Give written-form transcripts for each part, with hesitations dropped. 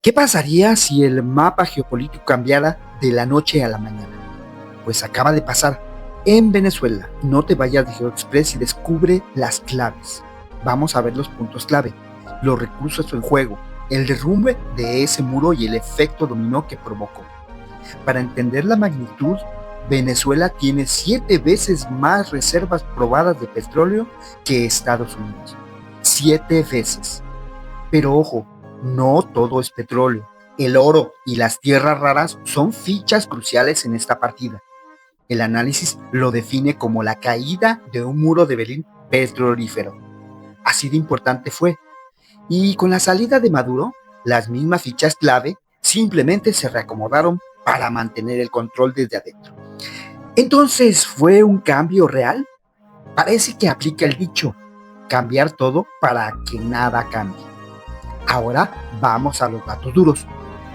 ¿Qué pasaría si el mapa geopolítico cambiara de la noche a la mañana? Pues acaba de pasar en Venezuela. No te vayas de GeoExpress y descubre las claves. Vamos a ver los puntos clave, los recursos en juego, el derrumbe de ese muro y el efecto dominó que provocó. Para entender la magnitud, Venezuela tiene 7 veces más reservas probadas de petróleo que Estados Unidos. 7 veces. Pero ojo, no todo es petróleo. El oro y las tierras raras son fichas cruciales en esta partida. El análisis lo define como la caída de un muro de Berlín petrolífero. Así de importante fue. Y con la salida de Maduro, las mismas fichas clave simplemente se reacomodaron para mantener el control desde adentro. Entonces, ¿fue un cambio real? Parece que aplica el dicho, cambiar todo para que nada cambie. Ahora vamos a los datos duros.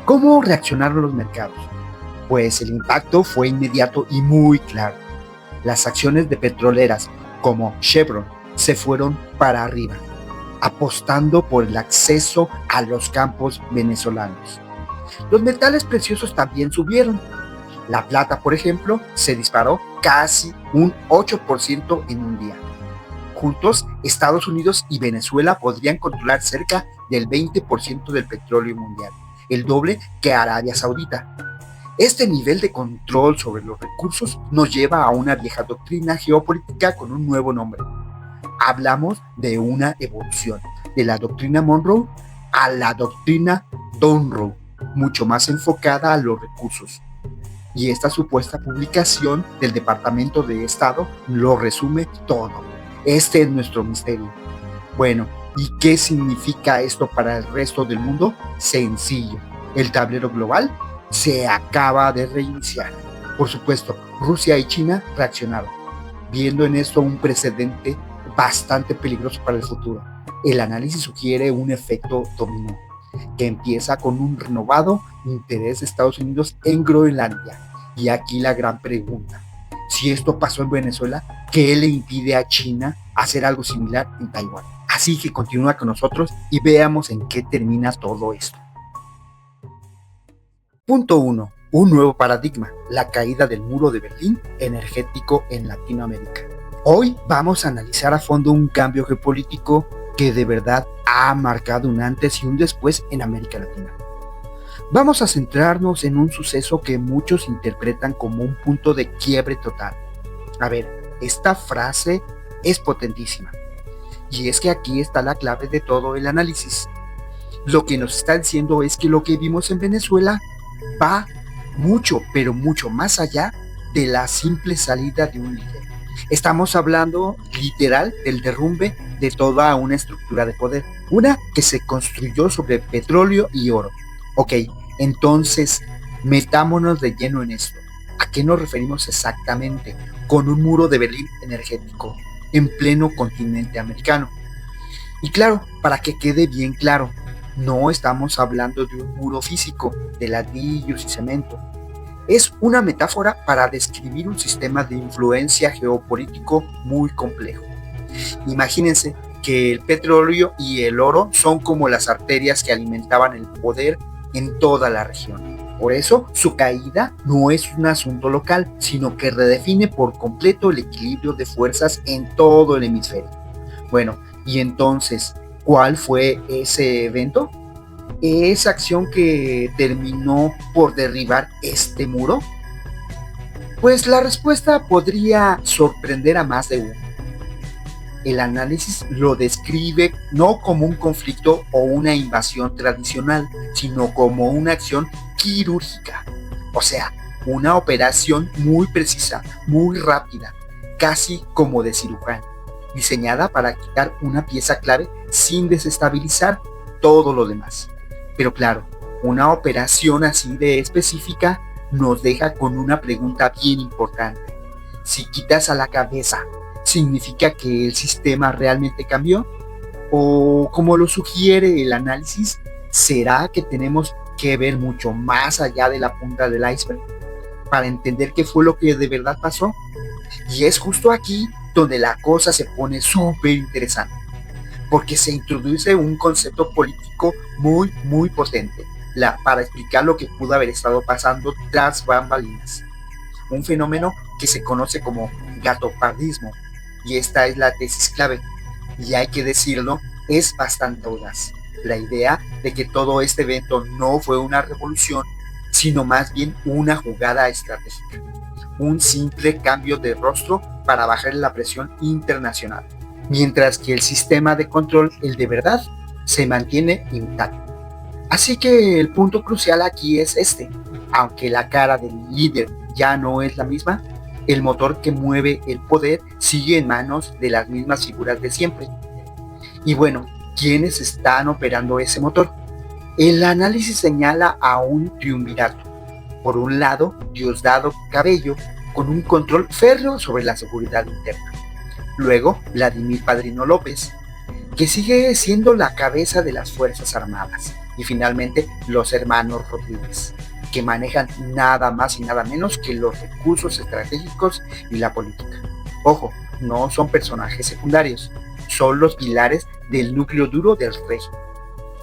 ¿Cómo reaccionaron los mercados? Pues el impacto fue inmediato y muy claro. Las acciones de petroleras como Chevron se fueron para arriba, apostando por el acceso a los campos venezolanos. Los metales preciosos también subieron. La plata, por ejemplo, se disparó casi un 8% en un día. Juntos, Estados Unidos y Venezuela podrían controlar cerca del 20% del petróleo mundial, el doble que Arabia Saudita. Este nivel de control sobre los recursos nos lleva a una vieja doctrina geopolítica con un nuevo nombre. Hablamos de una evolución, de la doctrina Monroe a la doctrina Monroe, mucho más enfocada a los recursos. Y esta supuesta publicación del Departamento de Estado lo resume todo. Este es nuestro misterio. Bueno, ¿y qué significa esto para el resto del mundo? Sencillo. El tablero global se acaba de reiniciar. Por supuesto, Rusia y China reaccionaron, viendo en esto un precedente bastante peligroso para el futuro. El análisis sugiere un efecto dominó, que empieza con un renovado interés de Estados Unidos en Groenlandia. Y aquí la gran pregunta. Si esto pasó en Venezuela, ¿qué le impide a China hacer algo similar en Taiwán? Así que continúa con nosotros y veamos en qué termina todo esto. Punto 1. Un nuevo paradigma, la caída del muro de Berlín energético en Latinoamérica. Hoy vamos a analizar a fondo un cambio geopolítico que de verdad ha marcado un antes y un después en América Latina. Vamos a centrarnos en un suceso que muchos interpretan como un punto de quiebre total. A ver, esta frase es potentísima. Y es que aquí está la clave de todo el análisis. Lo que nos está diciendo es que lo que vimos en Venezuela va mucho, pero mucho más allá de la simple salida de un líder. Estamos hablando literal del derrumbe de toda una estructura de poder. Una que se construyó sobre petróleo y oro. Ok, entonces metámonos de lleno en esto. ¿A qué nos referimos exactamente con un muro de Berlín energético en pleno continente americano? Y claro, para que quede bien claro, no estamos hablando de un muro físico de ladrillos y cemento. Es una metáfora para describir un sistema de influencia geopolítico muy complejo. Imagínense que el petróleo y el oro son como las arterias que alimentaban el poder en toda la región. Por eso, su caída no es un asunto local, sino que redefine por completo el equilibrio de fuerzas en todo el hemisferio. Bueno, y entonces, ¿cuál fue ese evento? ¿Esa acción que terminó por derribar este muro? Pues la respuesta podría sorprender a más de uno. El análisis lo describe no como un conflicto o una invasión tradicional, sino como una acción quirúrgica. O sea, una operación muy precisa, muy rápida, casi como de cirujano, diseñada para quitar una pieza clave sin desestabilizar todo lo demás. Pero claro, una operación así de específica nos deja con una pregunta bien importante. Si quitas a la cabeza, ¿significa que el sistema realmente cambió? O como lo sugiere el análisis, ¿será que tenemos que ver mucho más allá de la punta del iceberg para entender qué fue lo que de verdad pasó? Y es justo aquí donde la cosa se pone súper interesante, porque se introduce un concepto político muy, muy potente. para explicar lo que pudo haber estado pasando tras bambalinas. Un fenómeno que se conoce como gatopardismo, y esta es la tesis clave, y hay que decirlo, es bastante audaz. La idea de que todo este evento no fue una revolución, sino más bien una jugada estratégica, un simple cambio de rostro para bajar la presión internacional, mientras que el sistema de control, el de verdad, se mantiene intacto. Así que el punto crucial aquí es este: aunque la cara del líder ya no es la misma, el motor que mueve el poder sigue en manos de las mismas figuras de siempre. Y bueno, ¿quiénes están operando ese motor? El análisis señala a un triunvirato. Por un lado, Diosdado Cabello, con un control férreo sobre la seguridad interna. Luego, Vladimir Padrino López, que sigue siendo la cabeza de las Fuerzas Armadas. Y finalmente, los hermanos Rodríguez, que manejan nada más y nada menos que los recursos estratégicos y la política. Ojo, no son personajes secundarios, son los pilares del núcleo duro del régimen.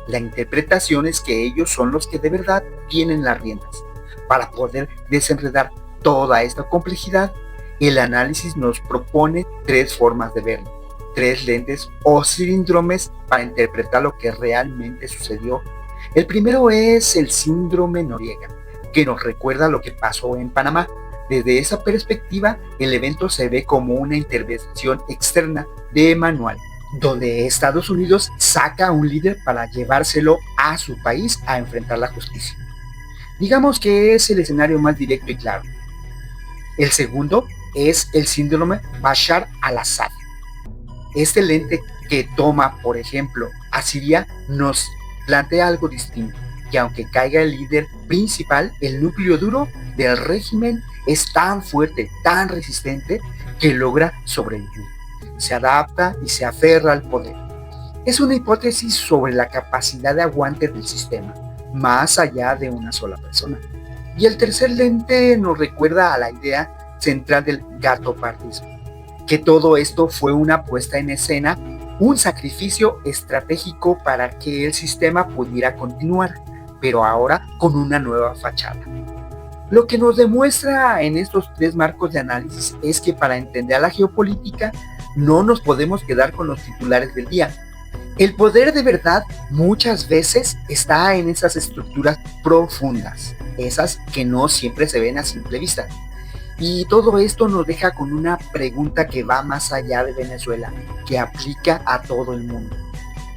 La interpretación es que ellos son los que de verdad tienen las riendas. Para poder desenredar toda esta complejidad, el análisis nos propone tres formas de verlo, tres lentes o síndromes para interpretar lo que realmente sucedió. El primero es el síndrome Noriega, que nos recuerda lo que pasó en Panamá. Desde esa perspectiva, el evento se ve como una intervención externa de manual, donde Estados Unidos saca a un líder para llevárselo a su país a enfrentar la justicia. Digamos que es el escenario más directo y claro. El segundo es el síndrome Bashar al-Assad. Este lente que toma, por ejemplo, a Siria nos plantea algo distinto, que aunque caiga el líder principal, el núcleo duro del régimen es tan fuerte, tan resistente, que logra sobrevivir. Se adapta y se aferra al poder. Es una hipótesis sobre la capacidad de aguante del sistema, más allá de una sola persona. Y el tercer lente nos recuerda a la idea central del gatopardismo, que todo esto fue una puesta en escena, un sacrificio estratégico para que el sistema pudiera continuar, pero ahora con una nueva fachada. Lo que nos demuestra en estos tres marcos de análisis es que para entender la geopolítica no nos podemos quedar con los titulares del día. El poder de verdad muchas veces está en esas estructuras profundas, esas que no siempre se ven a simple vista. Y todo esto nos deja con una pregunta que va más allá de Venezuela, que aplica a todo el mundo.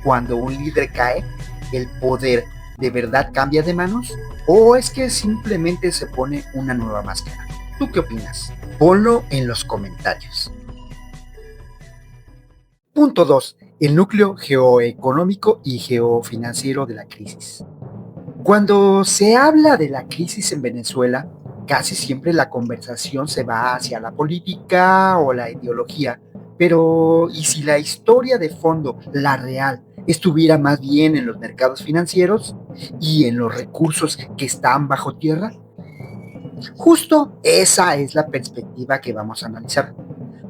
Cuando un líder cae, ¿el poder de verdad cambia de manos? ¿O es que simplemente se pone una nueva máscara? ¿Tú qué opinas? Ponlo en los comentarios. Punto 2. El núcleo geoeconómico y geofinanciero de la crisis. Cuando se habla de la crisis en Venezuela, casi siempre la conversación se va hacia la política o la ideología, pero ¿y si la historia de fondo, la real, estuviera más bien en los mercados financieros y en los recursos que están bajo tierra? Justo esa es la perspectiva que vamos a analizar.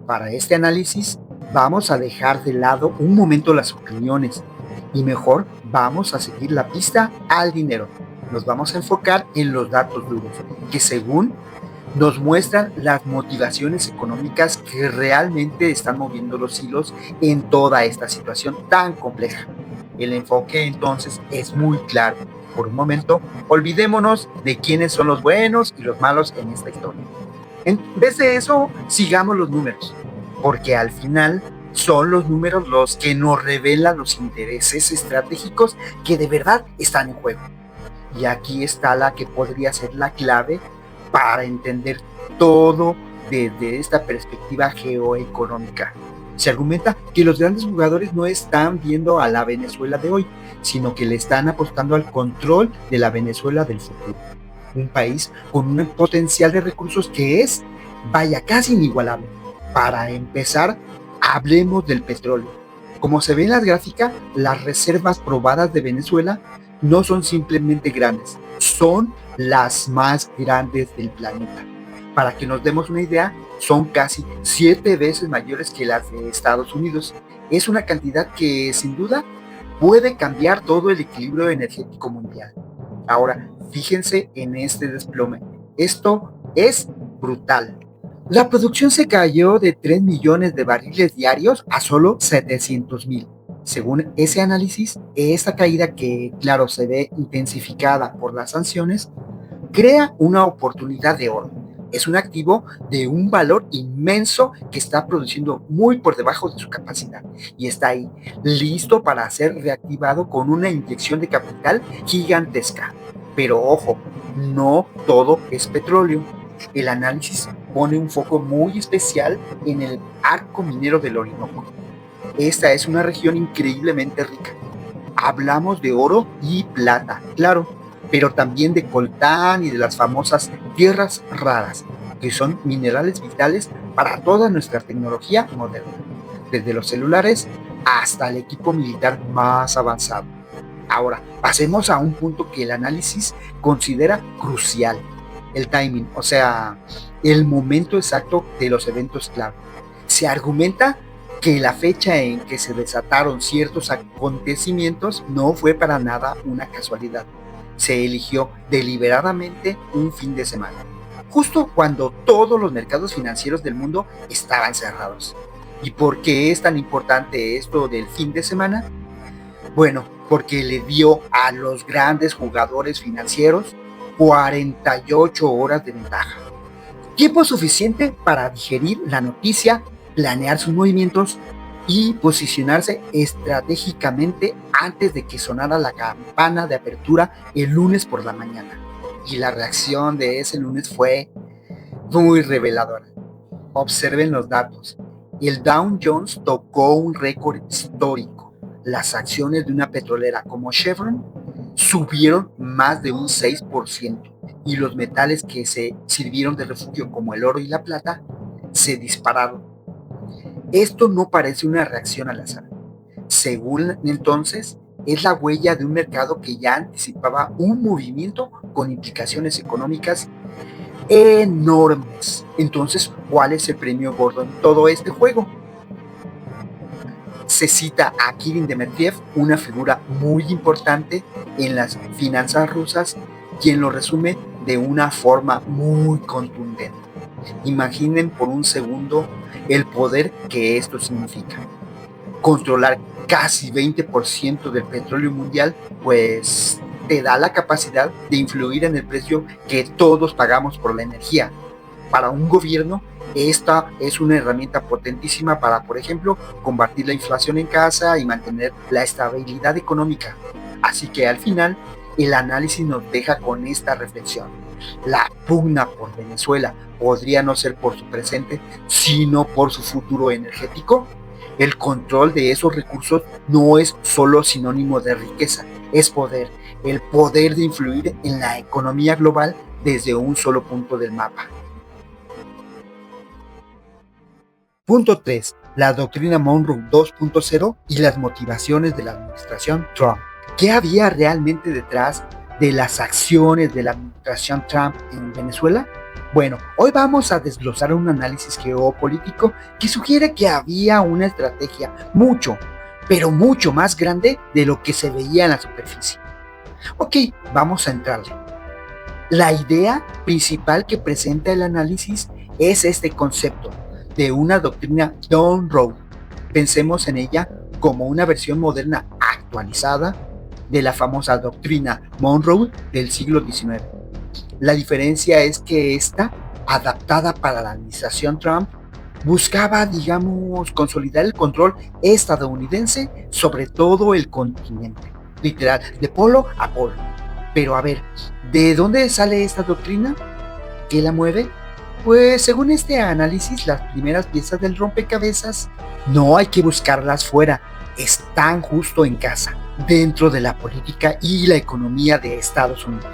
Para este análisis vamos a dejar de lado un momento las opiniones y mejor vamos a seguir la pista al dinero. Nos vamos a enfocar en los datos duros, que según nos muestran las motivaciones económicas que realmente están moviendo los hilos en toda esta situación tan compleja. El enfoque entonces es muy claro. Por un momento, olvidémonos de quiénes son los buenos y los malos en esta historia. En vez de eso, sigamos los números, porque al final son los números los que nos revelan los intereses estratégicos que de verdad están en juego. Y aquí está la que podría ser la clave para entender todo desde esta perspectiva geoeconómica. Se argumenta que los grandes jugadores no están viendo a la Venezuela de hoy, sino que le están apostando al control de la Venezuela del futuro. Un país con un potencial de recursos que es, vaya, casi inigualable. Para empezar, hablemos del petróleo. Como se ve en la gráfica, las reservas probadas de Venezuela no son simplemente grandes, son las más grandes del planeta. Para que nos demos una idea, son casi 7 veces mayores que las de Estados Unidos. Es una cantidad que, sin duda, puede cambiar todo el equilibrio energético mundial. Ahora, fíjense en este desplome. Esto es brutal. La producción se cayó de 3 millones de barriles diarios a solo 700,000. Según ese análisis, esta caída, que claro se ve intensificada por las sanciones, crea una oportunidad de oro. Es un activo de un valor inmenso que está produciendo muy por debajo de su capacidad y está ahí, listo para ser reactivado con una inyección de capital gigantesca. Pero ojo, no todo es petróleo. El análisis pone un foco muy especial en el arco minero del Orinoco. Esta es una región increíblemente rica. Hablamos de oro y plata, claro, pero también de coltán y de las famosas tierras raras, que son minerales vitales para toda nuestra tecnología moderna, desde los celulares hasta el equipo militar más avanzado. Ahora, pasemos a un punto que el análisis considera crucial: el timing, o sea, el momento exacto de los eventos clave. Se argumenta que la fecha en que se desataron ciertos acontecimientos no fue para nada una casualidad. Se eligió deliberadamente un fin de semana, justo cuando todos los mercados financieros del mundo estaban cerrados. ¿Y por qué es tan importante esto del fin de semana? Bueno, porque le dio a los grandes jugadores financieros 48 horas de ventaja. Tiempo suficiente para digerir la noticia, planear sus movimientos y posicionarse estratégicamente antes de que sonara la campana de apertura el lunes por la mañana. Y la reacción de ese lunes fue muy reveladora. Observen los datos. El Dow Jones tocó un récord histórico. Las acciones de una petrolera como Chevron subieron más de un 6% y los metales que se sirvieron de refugio, como el oro y la plata, se dispararon. Esto no parece una reacción al azar. Según entonces, es la huella de un mercado que ya anticipaba un movimiento con implicaciones económicas enormes. Entonces, ¿cuál es el premio gordo en todo este juego? Se cita a Kirill Dmitriev, una figura muy importante en las finanzas rusas, quien lo resume de una forma muy contundente. Imaginen por un segundo el poder que esto significa. Controlar casi 20% del petróleo mundial, pues te da la capacidad de influir en el precio que todos pagamos por la energía. Para un gobierno, esta es una herramienta potentísima para, por ejemplo, combatir la inflación en casa y mantener la estabilidad económica. Así que al final, el análisis nos deja con esta reflexión: la pugna por Venezuela podría no ser por su presente, sino por su futuro energético. El control de esos recursos no es solo sinónimo de riqueza, es poder, el poder de influir en la economía global desde un solo punto del mapa. Punto 3. La doctrina Monroe 2.0 y las motivaciones de la administración Trump. ¿Qué había realmente detrás de las acciones de la administración Trump en Venezuela? Bueno, hoy vamos a desglosar un análisis geopolítico que sugiere que había una estrategia mucho, pero mucho más grande de lo que se veía en la superficie. Ok, vamos a entrarle. La idea principal que presenta el análisis es este concepto de una doctrina Monroe. Pensemos en ella como una versión moderna actualizada de la famosa doctrina Monroe del siglo XIX. La diferencia es que esta, adaptada para la administración Trump, buscaba, digamos, consolidar el control estadounidense sobre todo el continente, literal, de polo a polo. Pero a ver, ¿de dónde sale esta doctrina? ¿Qué la mueve? Pues según este análisis, las primeras piezas del rompecabezas no hay que buscarlas fuera, están justo en casa, dentro de la política y la economía de Estados Unidos.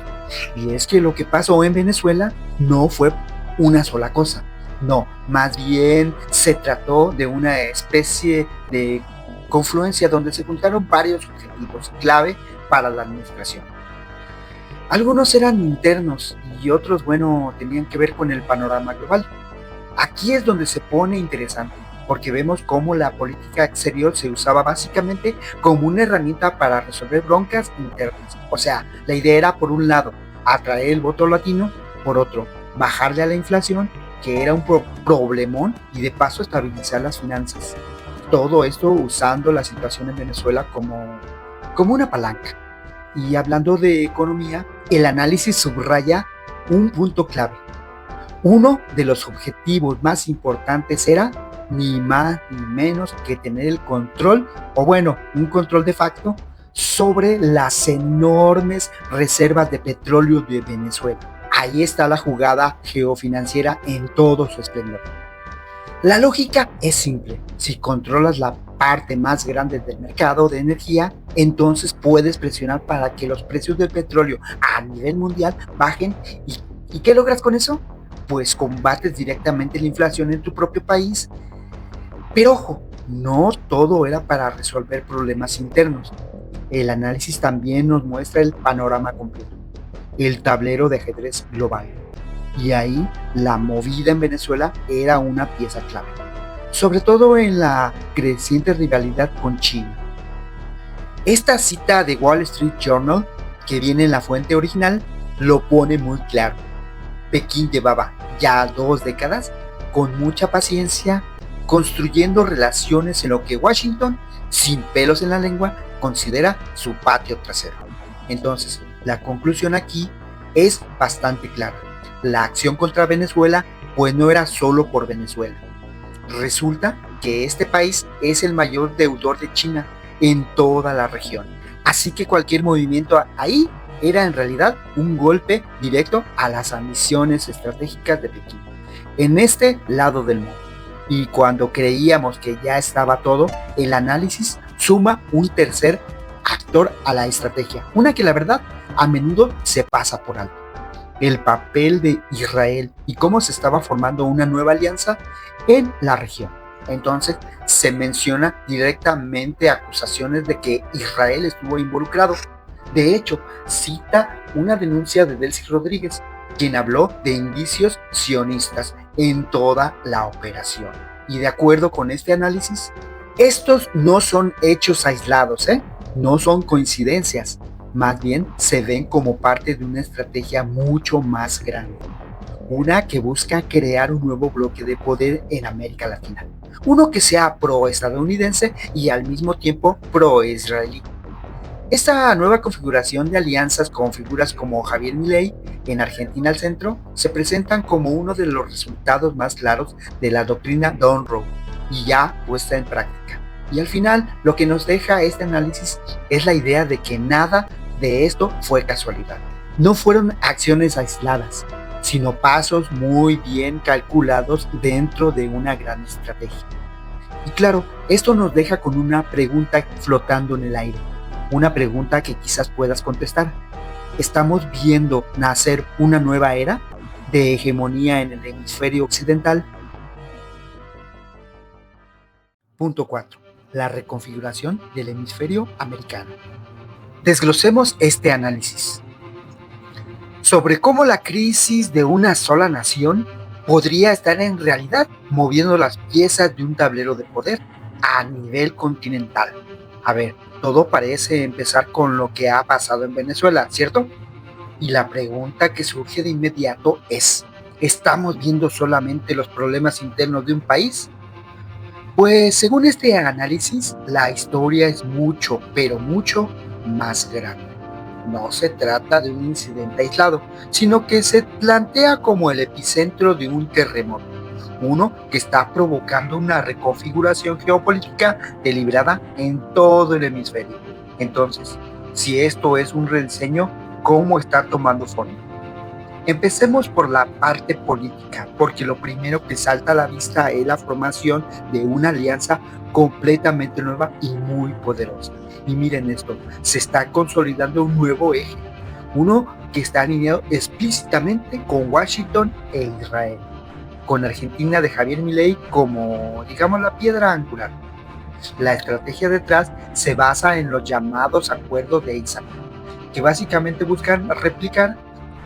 Y es que lo que pasó en Venezuela no fue una sola cosa, no, más bien se trató de una especie de confluencia donde se juntaron varios objetivos clave para la administración. Algunos eran internos y otros, bueno, tenían que ver con el panorama global. Aquí es donde se pone interesante, porque vemos cómo la política exterior se usaba básicamente como una herramienta para resolver broncas internas. O sea, la idea era, por un lado, atraer el voto latino, por otro, bajarle a la inflación, que era un problemón, y de paso estabilizar las finanzas. Todo esto usando la situación en Venezuela como una palanca. Y hablando de economía, el análisis subraya un punto clave. Uno de los objetivos más importantes era ni más ni menos que tener el control, o bueno, un control de facto, sobre las enormes reservas de petróleo de Venezuela. Ahí está la jugada geofinanciera en todo su esplendor. La lógica es simple. Si controlas la parte más grande del mercado de energía, entonces puedes presionar para que los precios del petróleo a nivel mundial bajen. ¿Y qué logras con eso? Pues combates directamente la inflación en tu propio país. Pero ojo, no todo era para resolver problemas internos. El análisis también nos muestra el panorama completo, el tablero de ajedrez global. Y ahí la movida en Venezuela era una pieza clave, sobre todo en la creciente rivalidad con China. Esta cita de Wall Street Journal, que viene en la fuente original, lo pone muy claro. Pekín llevaba ya 2 décadas con mucha paciencia construyendo relaciones en lo que Washington, sin pelos en la lengua, considera su patio trasero. Entonces, la conclusión aquí es bastante clara. La acción contra Venezuela pues no era solo por Venezuela. Resulta que este país es el mayor deudor de China en toda la región. Así que cualquier movimiento ahí era en realidad un golpe directo a las ambiciones estratégicas de Pekín en este lado del mundo. Y cuando creíamos que ya estaba todo, el análisis suma un tercer actor a la estrategia, una que la verdad a menudo se pasa por alto: el papel de Israel y cómo se estaba formando una nueva alianza en la región. Entonces se menciona directamente acusaciones de que Israel estuvo involucrado. De hecho, cita una denuncia de Delcy Rodríguez, quien habló de indicios sionistas en toda la operación. Y de acuerdo con este análisis, estos no son hechos aislados, no son coincidencias. Más bien se ven como parte de una estrategia mucho más grande, una que busca crear un nuevo bloque de poder en América Latina, uno que sea pro-estadounidense y al mismo tiempo pro-israelí. Esta nueva configuración de alianzas con figuras como Javier Milei en Argentina al centro se presentan como uno de los resultados más claros de la doctrina Monroe y ya puesta en práctica. Y al final, lo que nos deja este análisis es la idea de que nada de esto fue casualidad. No fueron acciones aisladas, sino pasos muy bien calculados dentro de una gran estrategia. Y claro, esto nos deja con una pregunta flotando en el aire, una pregunta que quizás puedas contestar. ¿Estamos viendo nacer una nueva era de hegemonía en el hemisferio occidental? Punto 4. La reconfiguración del hemisferio americano. Desglosemos este análisis sobre cómo la crisis de una sola nación podría estar en realidad moviendo las piezas de un tablero de poder a nivel continental. A ver, todo parece empezar con lo que ha pasado en Venezuela, ¿cierto? Y la pregunta que surge de inmediato es: ¿estamos viendo solamente los problemas internos de un país? Pues según este análisis, la historia es mucho, pero mucho más grande. No se trata de un incidente aislado, sino que se plantea como el epicentro de un terremoto, uno que está provocando una reconfiguración geopolítica deliberada en todo el hemisferio. Entonces, si esto es un rediseño, ¿cómo está tomando forma? Empecemos por la parte política, porque lo primero que salta a la vista es la formación de una alianza completamente nueva y muy poderosa. Y miren esto, se está consolidando un nuevo eje, uno que está alineado explícitamente con Washington e Israel, con Argentina de Javier Milei como, digamos, la piedra angular. La estrategia detrás se basa en los llamados acuerdos de Isaac, que básicamente buscan replicar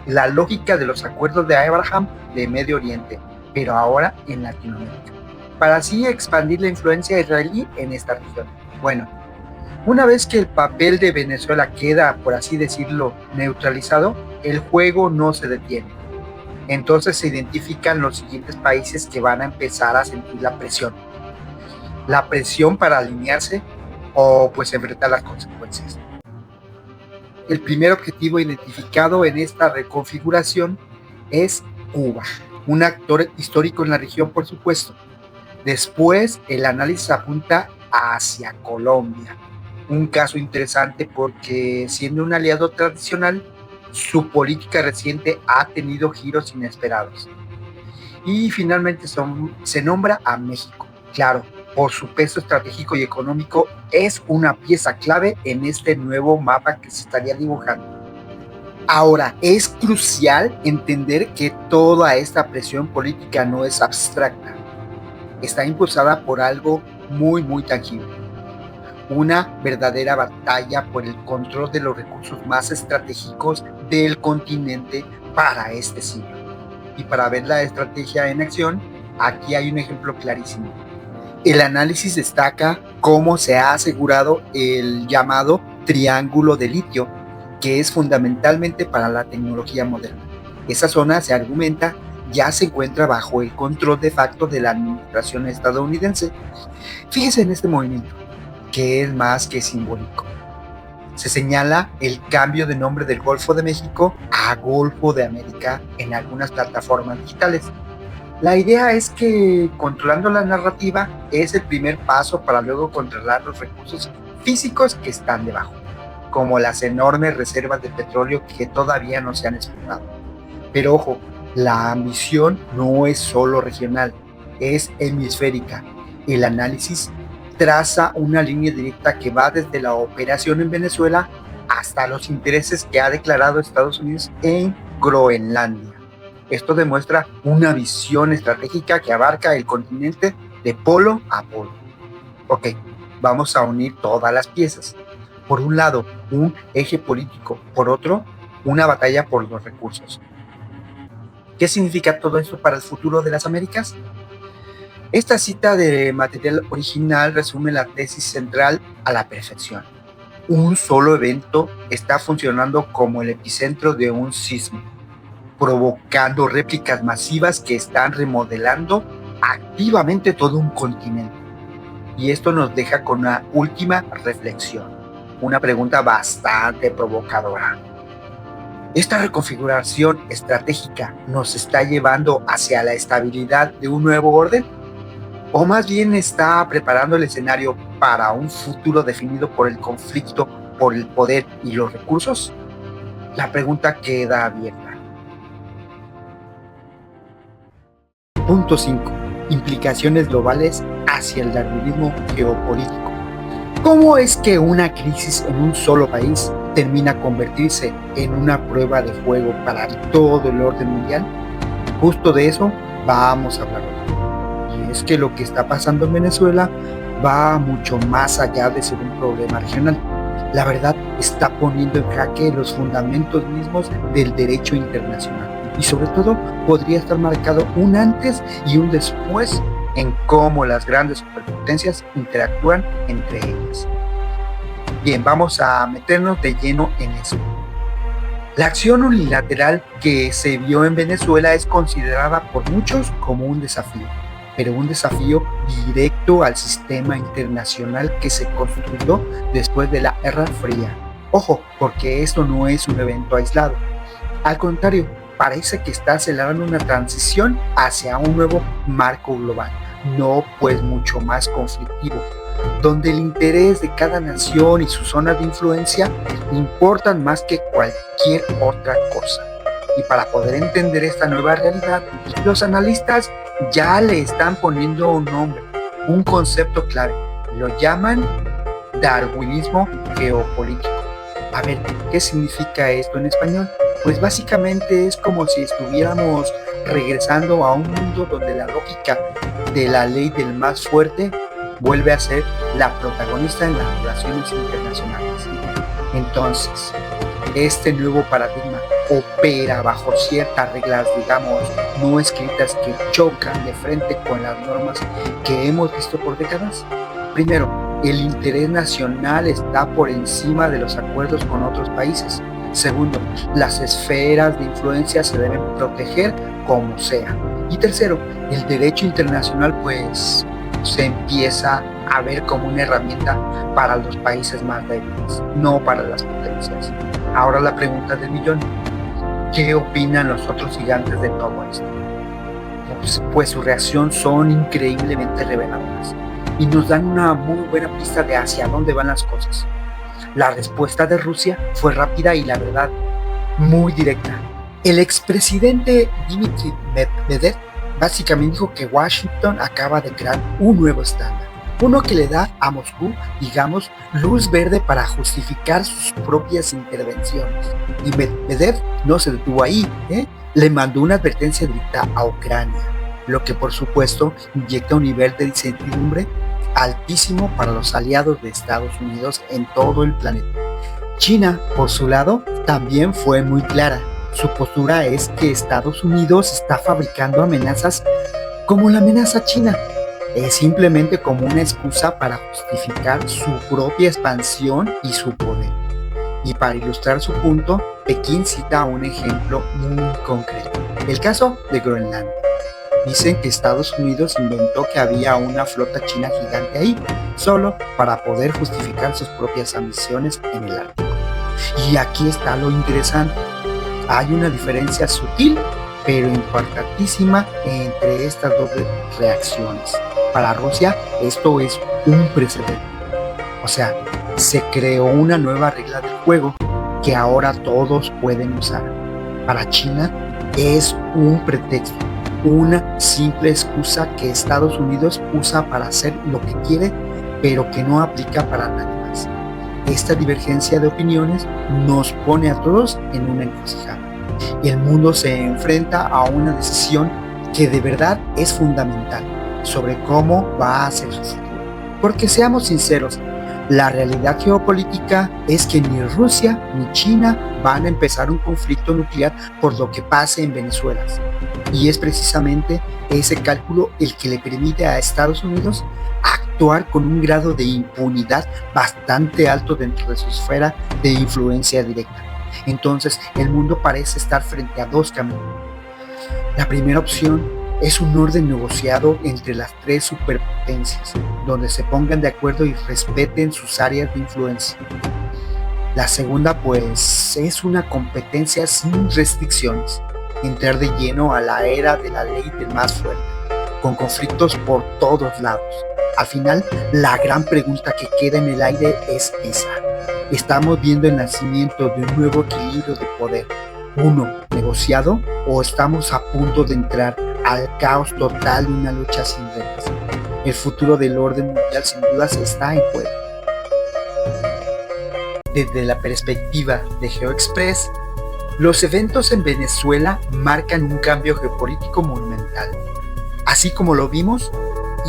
la lógica de los acuerdos de Abraham de Medio Oriente, pero ahora en Latinoamérica. para así expandir la influencia israelí en esta región. Bueno, una vez que el papel de Venezuela queda, por así decirlo, neutralizado, el juego no se detiene. Entonces se identifican los siguientes países que van a empezar a sentir la presión. La presión para alinearse o pues enfrentar las consecuencias. El primer objetivo identificado en esta reconfiguración es Cuba, un actor histórico en la región, por supuesto. Después, el análisis apunta hacia Colombia, un caso interesante porque siendo un aliado tradicional, su política reciente ha tenido giros inesperados. Y finalmente se nombra a México. Claro, por su peso estratégico y económico, es una pieza clave en este nuevo mapa que se estaría dibujando. Ahora, es crucial entender que toda esta presión política no es abstracta. Está impulsada por algo muy tangible. Una verdadera batalla por el control de los recursos más estratégicos del continente para este siglo. Y para ver la estrategia en acción, aquí hay un ejemplo clarísimo. El análisis destaca cómo se ha asegurado el llamado triángulo de litio, que es fundamentalmente para la tecnología moderna. Esa zona, se argumenta, ya se encuentra bajo el control de facto de la administración estadounidense. Fíjese en este movimiento, que es más que simbólico. Se señala el cambio de nombre del Golfo de México a Golfo de América en algunas plataformas digitales. La idea es que controlando la narrativa es el primer paso para luego controlar los recursos físicos que están debajo, como las enormes reservas de petróleo que todavía no se han explotado. Pero ojo, la ambición no es solo regional, es hemisférica. El análisis traza una línea directa que va desde la operación en Venezuela hasta los intereses que ha declarado Estados Unidos en Groenlandia. Esto demuestra una visión estratégica que abarca el continente de polo a polo. Ok, vamos a unir todas las piezas. Por un lado, un eje político, por otro, una batalla por los recursos. ¿Qué significa todo esto para el futuro de las Américas? Esta cita de material original resume la tesis central a la perfección. Un solo evento está funcionando como el epicentro de un sismo, provocando réplicas masivas que están remodelando activamente todo un continente. Y esto nos deja con una última reflexión, una pregunta bastante provocadora. ¿Esta reconfiguración estratégica nos está llevando hacia la estabilidad de un nuevo orden? ¿O más bien está preparando el escenario para un futuro definido por el conflicto, por el poder y los recursos? La pregunta queda abierta. Punto 5. Implicaciones globales hacia el darwinismo geopolítico. ¿Cómo es que una crisis en un solo país termina a convertirse en una prueba de fuego para todo el orden mundial? Justo de eso vamos a hablar hoy. Y es que lo que está pasando en Venezuela va mucho más allá de ser un problema regional. La verdad, está poniendo en jaque los fundamentos mismos del derecho internacional. Y sobre todo, podría estar marcado un antes y un después en cómo las grandes superpotencias interactúan entre ellas. Bien, vamos a meternos de lleno en eso. La acción unilateral que se vio en Venezuela es considerada por muchos como un desafío, pero un desafío directo al sistema internacional que se construyó después de la Guerra Fría. Ojo, porque esto no es un evento aislado. Al contrario, parece que está acelerando una transición hacia un nuevo marco global, no pues mucho más conflictivo, donde el interés de cada nación y su zona de influencia importan más que cualquier otra cosa. Y para poder entender esta nueva realidad, los analistas ya le están poniendo un nombre, un concepto clave. Lo llaman darwinismo geopolítico. A ver, ¿qué significa esto en español? Pues básicamente es como si estuviéramos regresando a un mundo donde la lógica de la ley del más fuerte vuelve a ser la protagonista en las relaciones internacionales. Entonces, este nuevo paradigma opera bajo ciertas reglas, digamos, no escritas que chocan de frente con las normas que hemos visto por décadas? Primero, el interés nacional está por encima de los acuerdos con otros países. Segundo, las esferas de influencia se deben proteger como sea. Y tercero, el derecho internacional pues se empieza a ver como una herramienta para los países más débiles, no para las potencias. Ahora la pregunta del millón: ¿qué opinan los otros gigantes de todo esto? Pues su reacción son increíblemente reveladoras y nos dan una muy buena pista de hacia dónde van las cosas. La respuesta de Rusia fue rápida y la verdad muy directa. El expresidente Dmitry Medvedev básicamente dijo que Washington acaba de crear un nuevo estándar, uno que le da a Moscú, digamos, luz verde para justificar sus propias intervenciones. Y Medvedev no se detuvo ahí, le mandó una advertencia directa a Ucrania, lo que por supuesto inyecta un nivel de incertidumbre altísimo para los aliados de Estados Unidos en todo el planeta. China, por su lado, también fue muy clara. Su postura es que Estados Unidos está fabricando amenazas como la amenaza china. Es simplemente como una excusa para justificar su propia expansión y su poder. Y para ilustrar su punto, Pekín cita un ejemplo muy concreto: el caso de Groenlandia. Dicen que Estados Unidos inventó que había una flota china gigante ahí, solo para poder justificar sus propias ambiciones en el Ártico. Y aquí está lo interesante. Hay una diferencia sutil, pero importantísima entre estas dos reacciones. Para Rusia, esto es un precedente. O sea, se creó una nueva regla del juego que ahora todos pueden usar. Para China, es un pretexto, una simple excusa que Estados Unidos usa para hacer lo que quiere, pero que no aplica para nadie más. Esta divergencia de opiniones nos pone a todos en una encrucijada. El mundo se enfrenta a una decisión que de verdad es fundamental sobre cómo va a ser su futuro. Porque seamos sinceros, la realidad geopolítica es que ni Rusia ni China van a empezar un conflicto nuclear por lo que pase en Venezuela. Y es precisamente ese cálculo el que le permite a Estados Unidos actuar con un grado de impunidad bastante alto dentro de su esfera de influencia directa. Entonces, el mundo parece estar frente a dos caminos. La primera opción es un orden negociado entre las tres superpotencias, donde se pongan de acuerdo y respeten sus áreas de influencia. La segunda, pues, es una competencia sin restricciones, entrar de lleno a la era de la ley del más fuerte, con conflictos por todos lados. Al final, la gran pregunta que queda en el aire es esa: ¿estamos viendo el nacimiento de un nuevo equilibrio de poder, uno negociado, o estamos a punto de entrar al caos total de una lucha sin reglas? El futuro del orden mundial sin dudas está en juego. Desde la perspectiva de GeoExpress, los eventos en Venezuela marcan un cambio geopolítico monumental. Así como lo vimos,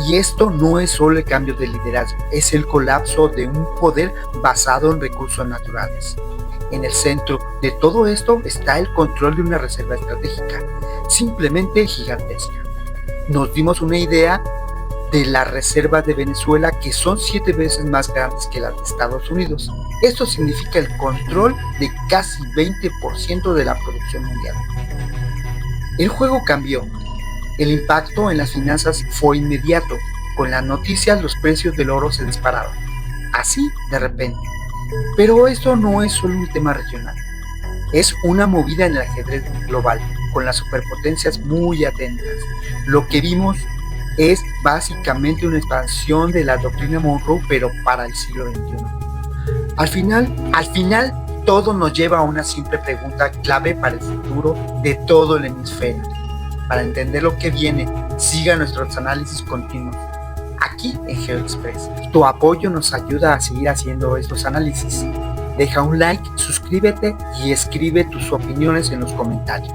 y esto no es solo el cambio de liderazgo, es el colapso de un poder basado en recursos naturales. En el centro de todo esto está el control de una reserva estratégica, simplemente gigantesca. Nos dimos una idea de las reservas de Venezuela, que son 7 veces más grandes que las de Estados Unidos. Esto significa el control de casi 20% de la producción mundial. El juego cambió. El impacto en las finanzas fue inmediato. Con las noticias, los precios del oro se dispararon. Así, de repente. Pero esto no es solo un tema regional. Es una movida en el ajedrez global, con las superpotencias muy atentas. Lo que vimos es básicamente una expansión de la doctrina Monroe, pero para el siglo XXI. Al final, todo nos lleva a una simple pregunta clave para el futuro de todo el hemisferio. Para entender lo que viene, siga nuestros análisis continuos aquí en GeoExpress. Tu apoyo nos ayuda a seguir haciendo estos análisis. Deja un like, suscríbete y escribe tus opiniones en los comentarios.